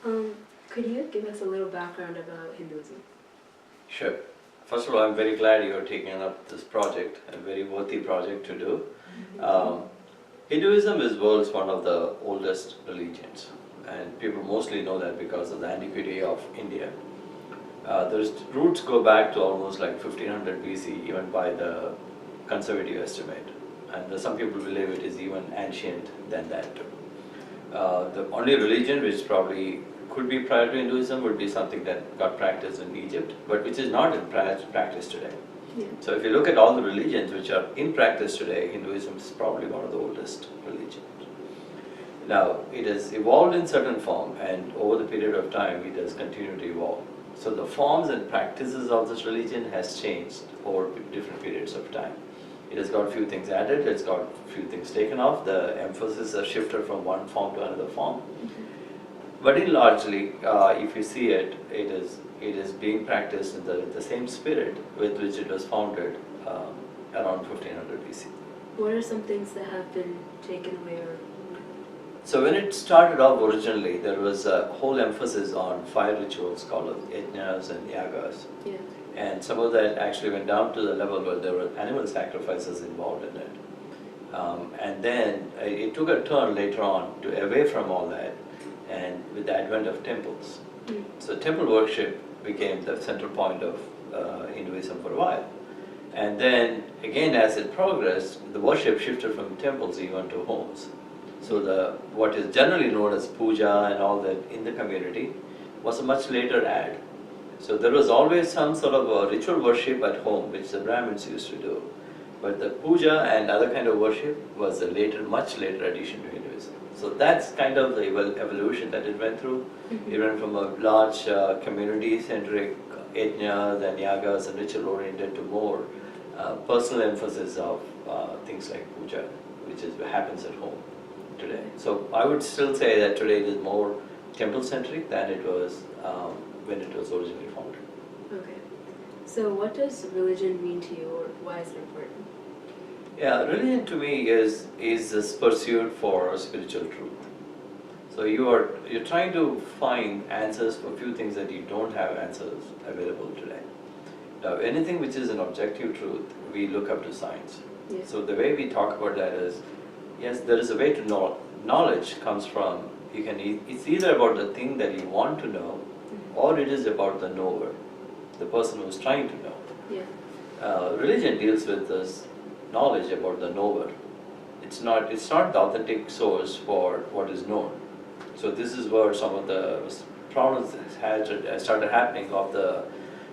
Could you give us a little background about Hinduism? Sure. First of all, I'm very glad you're taking up this project, a very worthy project to do. Hinduism is world's one of the oldest religions, and people mostly know that because of the antiquity of India. The roots go back to almost like 1500 BC, even by the conservative estimate. And some people believe it is even ancient than that too. The only religion which probably could be prior to Hinduism would be something that got practiced in Egypt, but which is not in practice today. Yeah. So if you look at all the religions which are in practice today, Hinduism is probably one of the oldest religions. Now, it has evolved in certain form, and over the period of time it has continued to evolve. So the forms and practices of this religion has changed over different periods of time. It has got a few things added, it's got a few things taken off, the emphasis has shifted from one form to another form. But in largely, if you see it, it is being practiced in the same spirit with which it was founded around 1500 BC. What are some things that have been taken away or? So when it started off originally, there was a whole emphasis on fire rituals called yajnas and yagas. Yeah. And some of that actually went down to the level where there were animal sacrifices involved in it. And then it took a turn later on to away from all that, and with the advent of temples. So temple worship became the central point of Hinduism for a while. And then again, as it progressed, the worship shifted from temples even to homes. So what is generally known as puja and all that in the community was a much later add. So there was always some sort of a ritual worship at home, which the Brahmins used to do. But the puja and other kind of worship was a later, much later addition to Hinduism. So that's kind of the evolution that it went through. It went from a large community-centric yajnas and yagas and ritual-oriented to more personal emphasis of things like puja, which happens at home today. So I would still say that today it is more temple-centric than it was when it was originally founded. Okay. So what does religion mean to you, or why is it important? Yeah, religion to me is this pursuit for spiritual truth. So you're trying to find answers for a few things that you don't have answers available today. Now, anything which is an objective truth, we look up to science. Yeah. So the way we talk about that is, yes, there is a way to know. Knowledge comes from, it's either about the thing that you want to know, or it is about the knower, the person who is trying to know. Yeah. Religion deals with this knowledge about the knower. It's not the authentic source for what is known. So this is where some of the problems started happening of the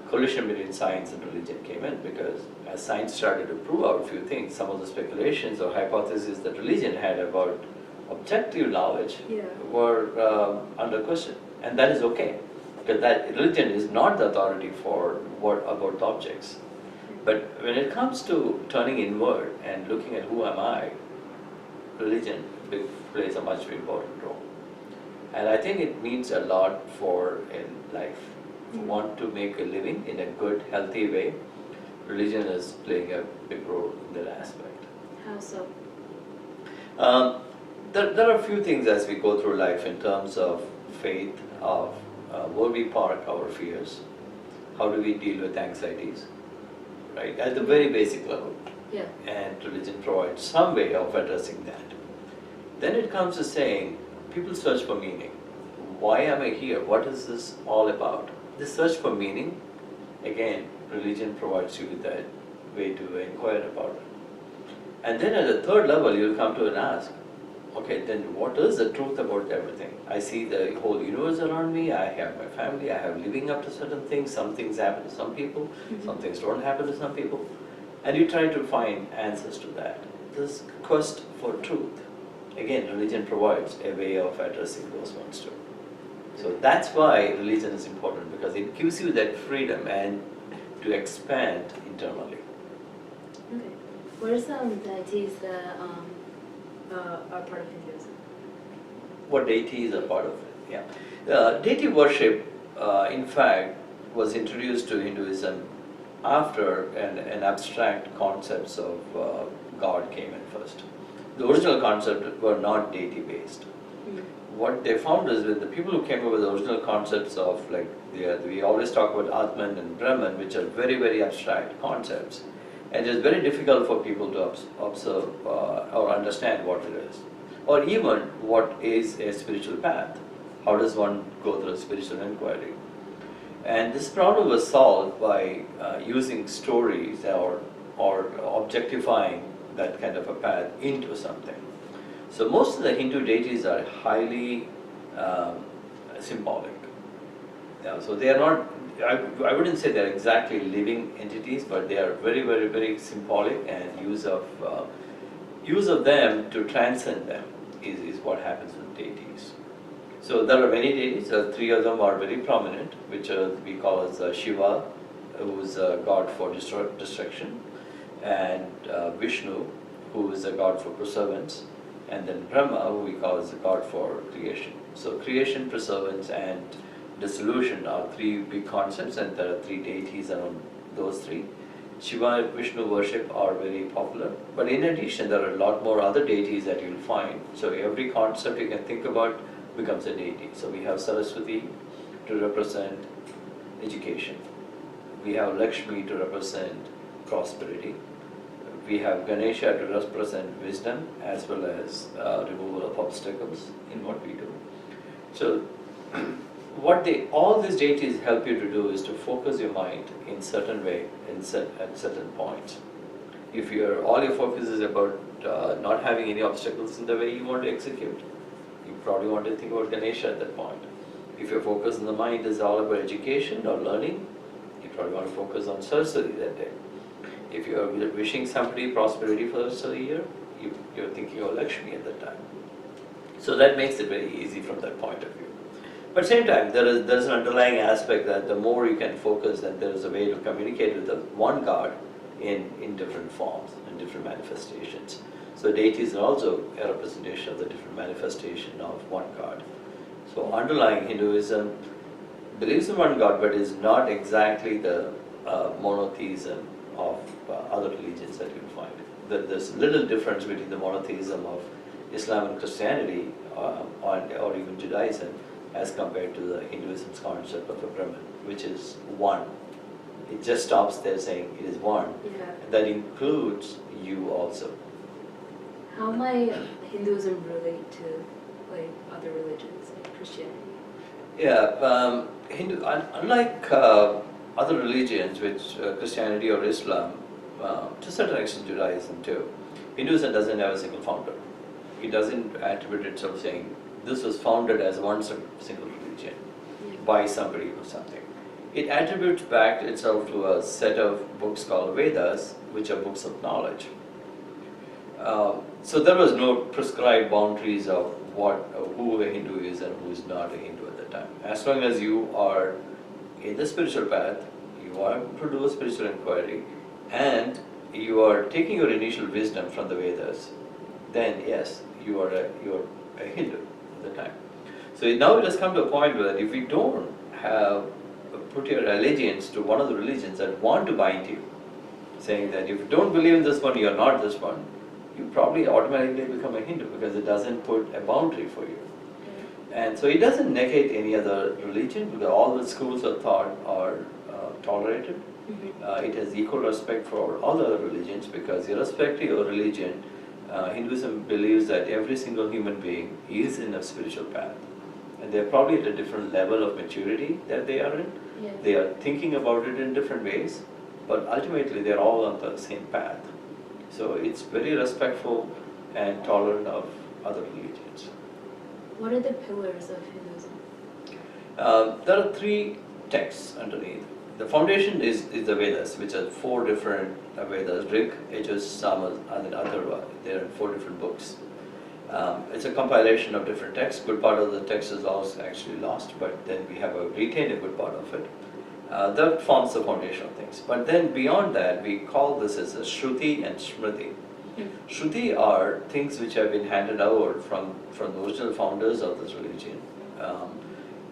collision between science and religion came in, because as science started to prove out a few things, some of the speculations or hypotheses that religion had about objective knowledge were under question, and that is okay, because that religion is not the authority for about the objects. But when it comes to turning inward and looking at who am I, religion plays a much important role. And I think it means a lot in life. If you want to make a living in a good, healthy way, religion is playing a big role in that aspect. How so? There are a few things as we go through life in terms of faith, of where we park our fears, how do we deal with anxieties, right? At the very basic level. Yeah. And religion provides some way of addressing that. Then it comes to saying, people search for meaning. Why am I here? What is this all about? This search for meaning, again, religion provides you with that way to inquire about it. And then at the third level, you'll come to and ask, okay, then what is the truth about everything? I see the whole universe around me, I have my family, I have living up to certain things, some things happen to some people, some things don't happen to some people. And you try to find answers to that. This quest for truth, again, religion provides a way of addressing those ones too. So that's why religion is important, because it gives you that freedom and to expand internally. Okay. What are some deities that are part of Hinduism? What deities are part of it? Yeah. Deity worship, in fact, was introduced to Hinduism after an abstract concepts of God came in first. The original concepts were not deity based. what they found is that the people who came up with the original concepts of like, we always talk about Atman and Brahman, which are very, very abstract concepts. And it's very difficult for people to observe or understand what it is. Or even what is a spiritual path. How does one go through a spiritual inquiry? And this problem was solved by using stories or objectifying that kind of a path into something. So most of the Hindu deities are highly symbolic. Yeah, so they are not, I wouldn't say they're exactly living entities, but they are very, very, very symbolic, and use of them to transcend them is what happens with deities. So there are many deities, 3 of them are very prominent, which we call as Shiva, who is a god for destruction, and Vishnu, who is a god for preservance, and then Brahma, who we call as the god for creation. So creation, preservance, and dissolution are 3 big concepts, and there are 3 deities around those 3. Shiva, Vishnu worship are very popular, but in addition there are a lot more other deities that you'll find. So every concept you can think about becomes a deity. So we have Saraswati to represent education. We have Lakshmi to represent prosperity. We have Ganesha to represent wisdom, as well as removal of obstacles in what we do. So all these deities help you to do is to focus your mind in certain way at certain points. If all your focus is about not having any obstacles in the way you want to execute, you probably want to think about Ganesha at that point. If your focus in the mind is all about education or learning, you probably want to focus on Saraswati that day. If you are wishing somebody prosperity for the rest of the year, you're thinking of Lakshmi at that time. So that makes it very easy from that point of view. But at the same time, there's an underlying aspect that the more you can focus, then there is a way to communicate with the one God in different forms and different manifestations. So deities are also a representation of the different manifestation of one God. So underlying Hinduism believes in one God, but is not exactly the monotheism of other religions that you'll find. There's little difference between the monotheism of Islam and Christianity or even Judaism as compared to the Hinduism's concept of a Brahman, which is one. It just stops there saying it is one. Yeah. That includes you also. How might Hinduism relate to like other religions, like Christianity? Yeah, unlike other religions, which Christianity or Islam, to a certain extent Judaism too, Hinduism doesn't have a single founder. It doesn't attribute itself saying this was founded as one single religion by somebody or something. It attributes back itself to a set of books called Vedas, which are books of knowledge. So there was no prescribed boundaries of who a Hindu is and who is not a Hindu at the time. As long as you are in the spiritual path, you want to do a spiritual inquiry, and you are taking your initial wisdom from the Vedas, then yes, you are a Hindu at the time. So now it has come to a point where if we don't put your allegiance to one of the religions that want to bind you, saying that if you don't believe in this one, you are not this one, you probably automatically become a Hindu because it doesn't put a boundary for you. And so it doesn't negate any other religion, because all the schools of thought are tolerated. It has equal respect for all other religions, because irrespective of religion, Hinduism believes that every single human being is in a spiritual path. And they're probably at a different level of maturity that they are in. Yeah. They are thinking about it in different ways, but ultimately they're all on the same path. So it's very respectful and tolerant of other religions. What are the pillars of Hinduism? There are 3 texts underneath. The foundation is the Vedas, which are 4 different Vedas: Rig, Yajus, Samas, and then Atharva. There are 4 different books. It's a compilation of different texts. Good part of the text is also actually lost, but then we have retained a good part of it. That forms the foundation of things. But then beyond that, we call this as a Shruti and Smriti. Shruti are things which have been handed over from the original founders of this religion.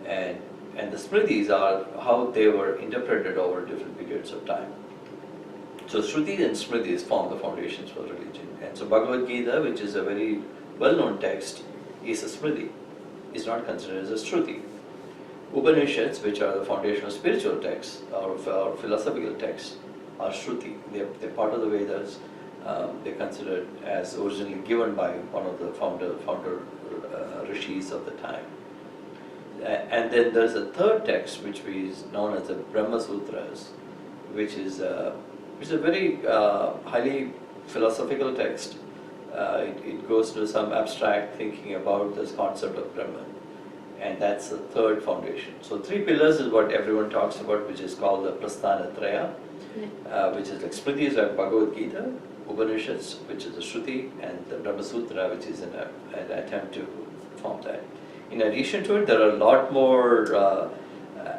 And the Smritis are how they were interpreted over different periods of time. So Shruti and Smritis form the foundations for religion. And so Bhagavad Gita, which is a very well-known text, is a Smriti. is not considered as a Shruti. Upanishads, which are the foundational spiritual texts or philosophical texts, are Shruti. They're part of the Vedas. They're considered as originally given by one of the founder rishis of the time. And then there's a third text which is known as the Brahma Sutras, which is a very highly philosophical text. It goes to some abstract thinking about this concept of Brahman, and that's the third foundation. So 3 pillars is what everyone talks about, which is called the Prasthanatraya, which is like Smritis like Bhagavad Gita, Upanishads, which is the Shruti, and the Brahma Sutra, which is an attempt to form that. In addition to it, there are a lot more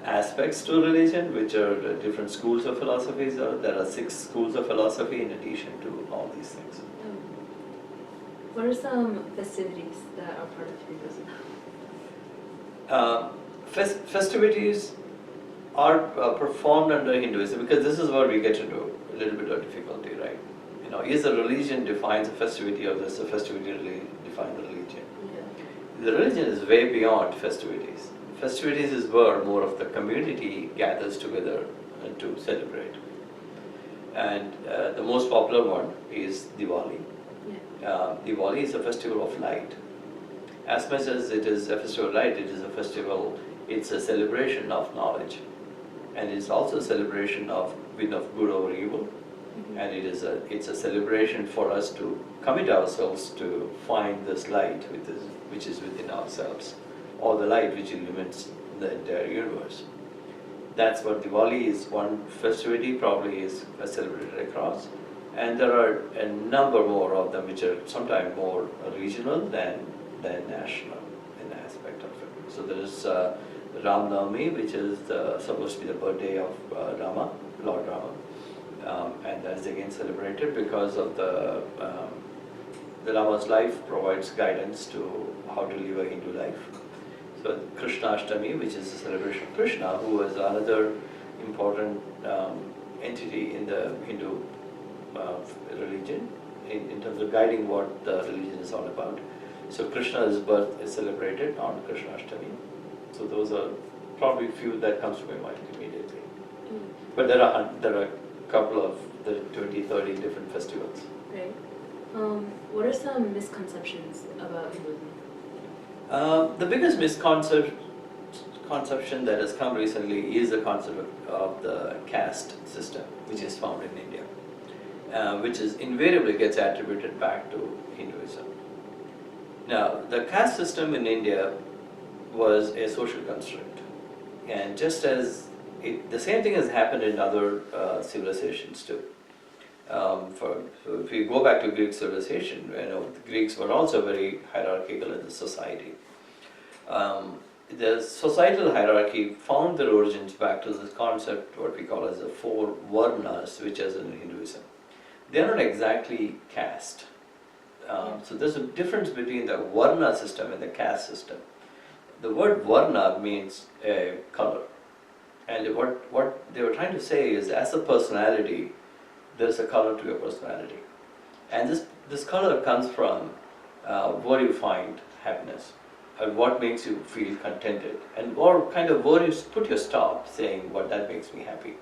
aspects to religion, which are different schools of philosophies. There are 6 schools of philosophy in addition to all these things. What are some festivities that are part of Hinduism? Festivities are performed under Hinduism, because this is where we get into a little bit of difficulty, right? You know, is a religion defines a festivity, or does a festivity really define the religion? The religion is way beyond festivities. Festivities is where more of the community gathers together to celebrate. And the most popular one is Diwali. Diwali is a festival of light. As much as it is a festival of light, it is a festival, it's a celebration of knowledge. And it's also a celebration of win of good over evil. And it's a celebration for us to commit ourselves to find this light which is within ourselves, or the light which illumines the entire universe. That's what Diwali is. One festivity probably is celebrated across, and there are a number more of them which are sometimes more regional than national in aspect of it. So there is Ram Navami, which is supposed to be the birthday of Rama, Lord Rama. And that is again celebrated because of the Rama's life provides guidance to how to live a Hindu life. So Krishnashtami, which is the celebration of Krishna, who was another important entity in the Hindu religion in terms of guiding what the religion is all about. So Krishna's birth is celebrated on Krishnashtami. So those are probably few that comes to my mind immediately. But there are couple of the 20, 30 different festivals. Right. What are some misconceptions about Hinduism? The biggest misconception that has come recently is the concept of the caste system, which is found in India, which is invariably gets attributed back to Hinduism. Now, the caste system in India was a social construct, and just as the same thing has happened in other civilizations too. So if we go back to Greek civilization, the Greeks were also very hierarchical in the society. The societal hierarchy found their origins back to this concept, what we call as the 4 varnas, which is in Hinduism. They are not exactly caste. So there's a difference between the varna system and the caste system. The word varna means a color. And what they were trying to say is, as a personality, there's a color to your personality. And this color comes from where you find happiness, and what makes you feel contented, and or kind of where you put your stop, saying what that makes me happy.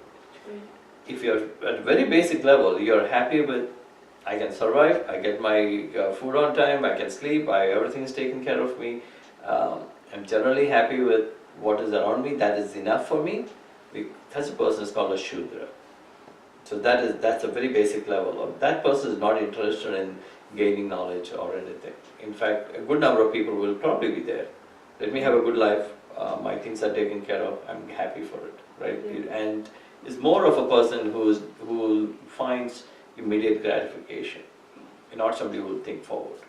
If you're at a very basic level, you're happy with, I can survive, I get my food on time, I can sleep, everything is taken care of me, I'm generally happy with what is around me, that is enough for me. Such a person is called a Shudra. So that's a very basic level. That person is not interested in gaining knowledge or anything. In fact, a good number of people will probably be there. Let me have a good life, my things are taken care of, I'm happy for it, right? And is more of a person who finds immediate gratification, and not somebody who will think forward.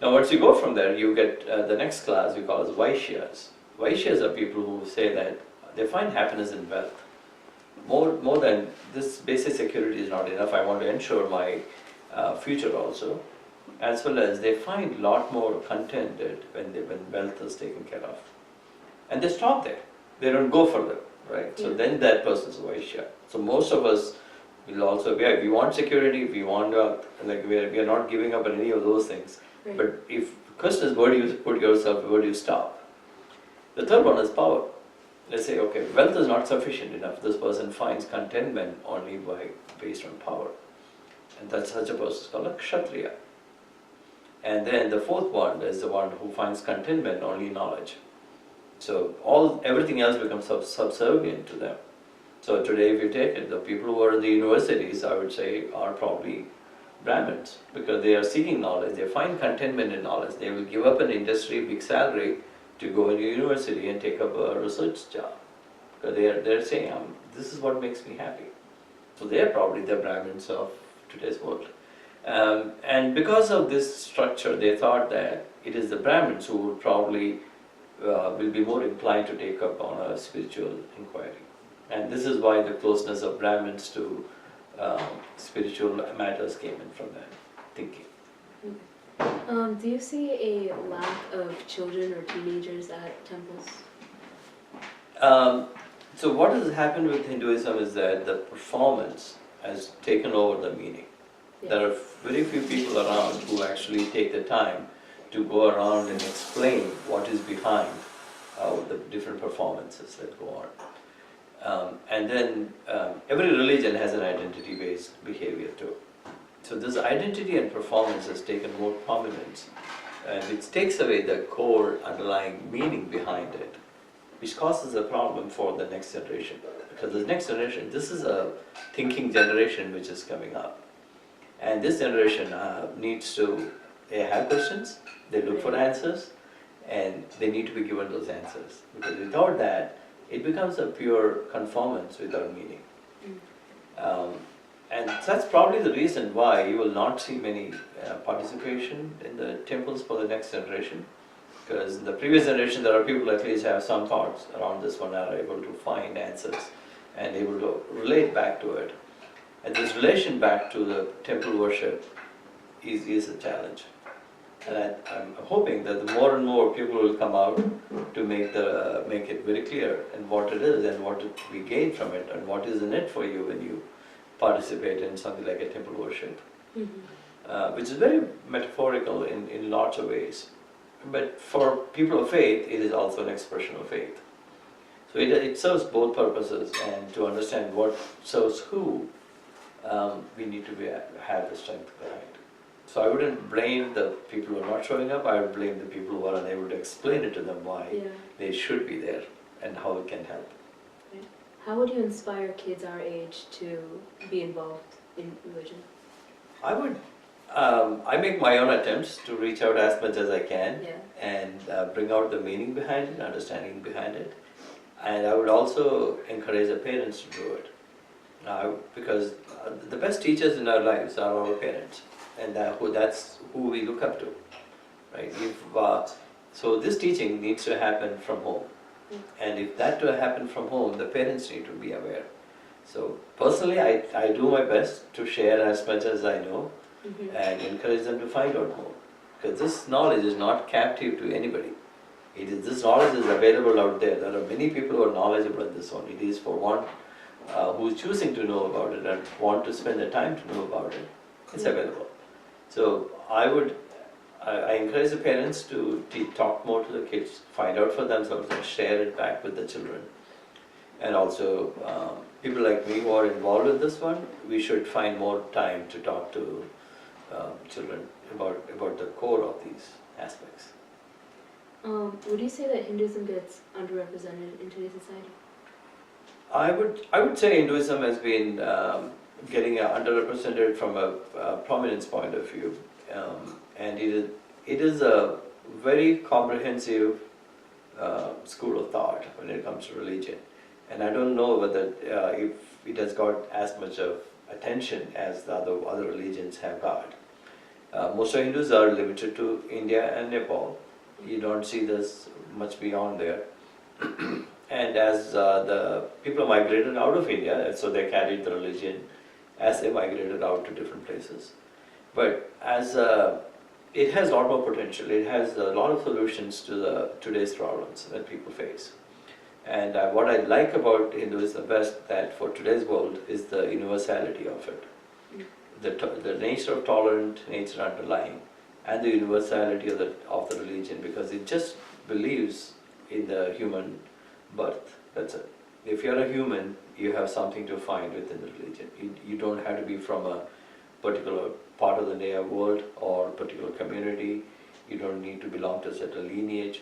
Now once you go from there, you get the next class we call as Vaishyas. Vaishyas are people who say that they find happiness in wealth. More than this basic security is not enough, I want to ensure my future also. As well as they find a lot more contented when wealth is taken care of. And they stop there. They don't go further, right? So then that person is a Vaishya. So most of us We'll also, we want security, we want, like we are not giving up on any of those things. Right. But if question is, where do you put yourself, where do you stop? The third one is power. Let's say, okay, wealth is not sufficient enough. This person finds contentment only based on power. And that's such a person is called a kshatriya. And then the fourth one is the one who finds contentment only in knowledge. So everything else becomes subservient to them. So today if you take it, the people who are in the universities, I would say, are probably Brahmins, because they are seeking knowledge, they find contentment in knowledge. They will give up an industry, big salary, to go into university and take up a research job. Because they're saying, this is what makes me happy. So they are probably the Brahmins of today's world. And because of this structure, they thought that it is the Brahmins who would probably will be more inclined to take up on a spiritual inquiry. And this is why the closeness of Brahmins to spiritual matters came in from that thinking. Do you see a lack of children or teenagers at temples? So what has happened with Hinduism is that the performance has taken over the meaning. Yeah. There are very few people around who actually take the time to go around and explain what is behind the different performances that go on. And then every religion has an identity-based behavior too. So this identity and performance has taken more prominence, and it takes away the core underlying meaning behind it, which causes a problem for the next generation. Because the next generation, this is a thinking generation which is coming up. And this generation needs to, they have questions, they look for answers, and they need to be given those answers. Because without that, it becomes a pure conformance without meaning. And that's probably the reason why you will not see many participation in the temples for the next generation. Because in the previous generation, there are people at least have some thoughts around this one, are able to find answers and able to relate back to it. And this relation back to the temple worship is a challenge. And I'm hoping that the more and more people will come out to make it very clear and what it is and what we gain from it and what is in it for you when you participate in something like a temple worship, which is very metaphorical in lots of ways. But for people of faith, it is also an expression of faith. So it serves both purposes, and to understand what serves who, we need to have the strength behind. So I wouldn't blame the people who are not showing up, I would blame the people who are unable to explain it to them why they should be there and how it can help. How would you inspire kids our age to be involved in religion? I make my own attempts to reach out as much as I can and bring out the meaning behind it, understanding behind it. And I would also encourage the parents to do it. Because the best teachers in our lives are our parents, and that's who we look up to. Right? So this teaching needs to happen from home. And if that to happen from home, the parents need to be aware. So personally, I do my best to share as much as I know and encourage them to find out more. Because this knowledge is not captive to anybody. This knowledge is available out there. There are many people who are knowledgeable in this one. It is for one who is choosing to know about it and want to spend the time to know about it. It's available. So I encourage the parents to talk more to the kids, find out for themselves and share it back with the children. And also, people like me who are involved in this one, we should find more time to talk to children about the core of these aspects. Would you say that Hinduism gets underrepresented in today's society? I would say Hinduism has been getting underrepresented from a prominence point of view. And it is a very comprehensive school of thought when it comes to religion. And I don't know whether if it has got as much of attention as the other religions have got. Most of Hindus are limited to India and Nepal. You don't see this much beyond there. And as the people migrated out of India, so they carried the religion as they migrated out to different places. But as it has a lot more potential. It has a lot of solutions to today's problems that people face. And what I like about Hinduism the best, that for today's world, is the universality of it. The nature of tolerant nature underlying, and the universality of the religion, because it just believes in the human birth. That's it. If you're a human, you have something to find within the religion. You don't have to be from a particular part of the world or particular community. You don't need to belong to a certain lineage.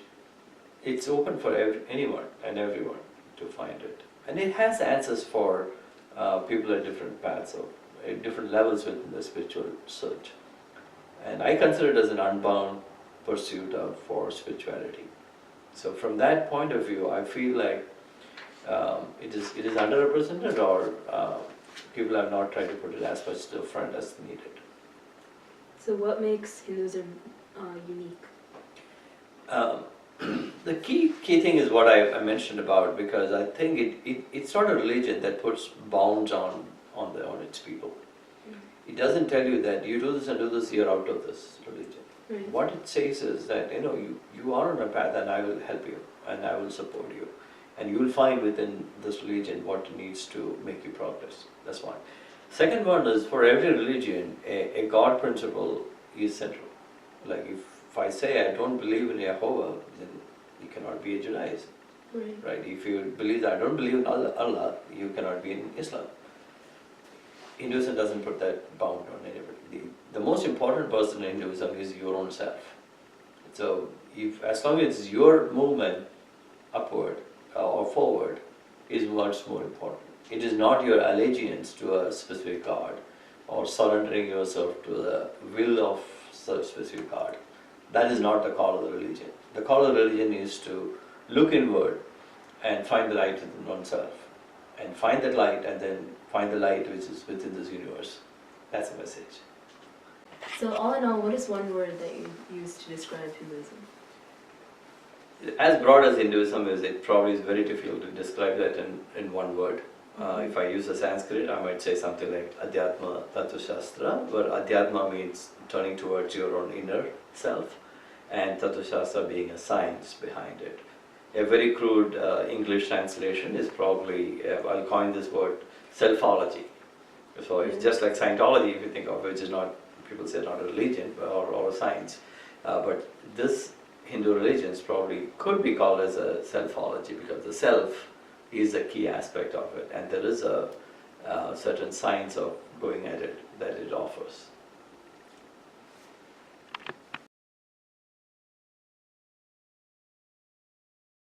It's open for anyone and everyone to find it. And it has answers for people at different paths, or at different levels within the spiritual search. And I consider it as an unbound pursuit for spirituality. So from that point of view, I feel like it is underrepresented, or people have not tried to put it as much to the front as needed. So what makes Hinduism unique? The key thing is what I mentioned about, because I think it's not a religion that puts bounds on its people. It doesn't tell you that you do this and do this, you're out of this religion. Right. What it says is that you are on a path, and I will help you and I will support you, and you will find within this religion what needs to make you progress. That's one. Second one is, for every religion, a God principle is central. Like if I say I don't believe in Jehovah, then you cannot be a Judaism. Right? If you believe that I don't believe in Allah, you cannot be in Islam. Hinduism doesn't put that bound on anybody. The most important person in Hinduism is your own self. So as long as your movement upward or forward is what's more important. It is not your allegiance to a specific God or surrendering yourself to the will of such specific God. That is not the call of the religion. The call of the religion is to look inward and find the light within oneself, and find that light, and then find the light which is within this universe. That's the message. So all in all, what is one word that you use to describe Hinduism? As broad as Hinduism is, it probably is very difficult to describe that in one word. If I use a Sanskrit, I might say something like Adhyatma Tattva Shastra, where Adhyatma means turning towards your own inner self, and Tattva Shastra being a science behind it. A very crude English translation is probably, I'll coin this word, selfology. So it's just like Scientology, if you think of it, which is not, people say not a religion or a science. But this Hindu religions probably could be called as a selfology, because the self is a key aspect of it, and there is a certain science of going at it that it offers.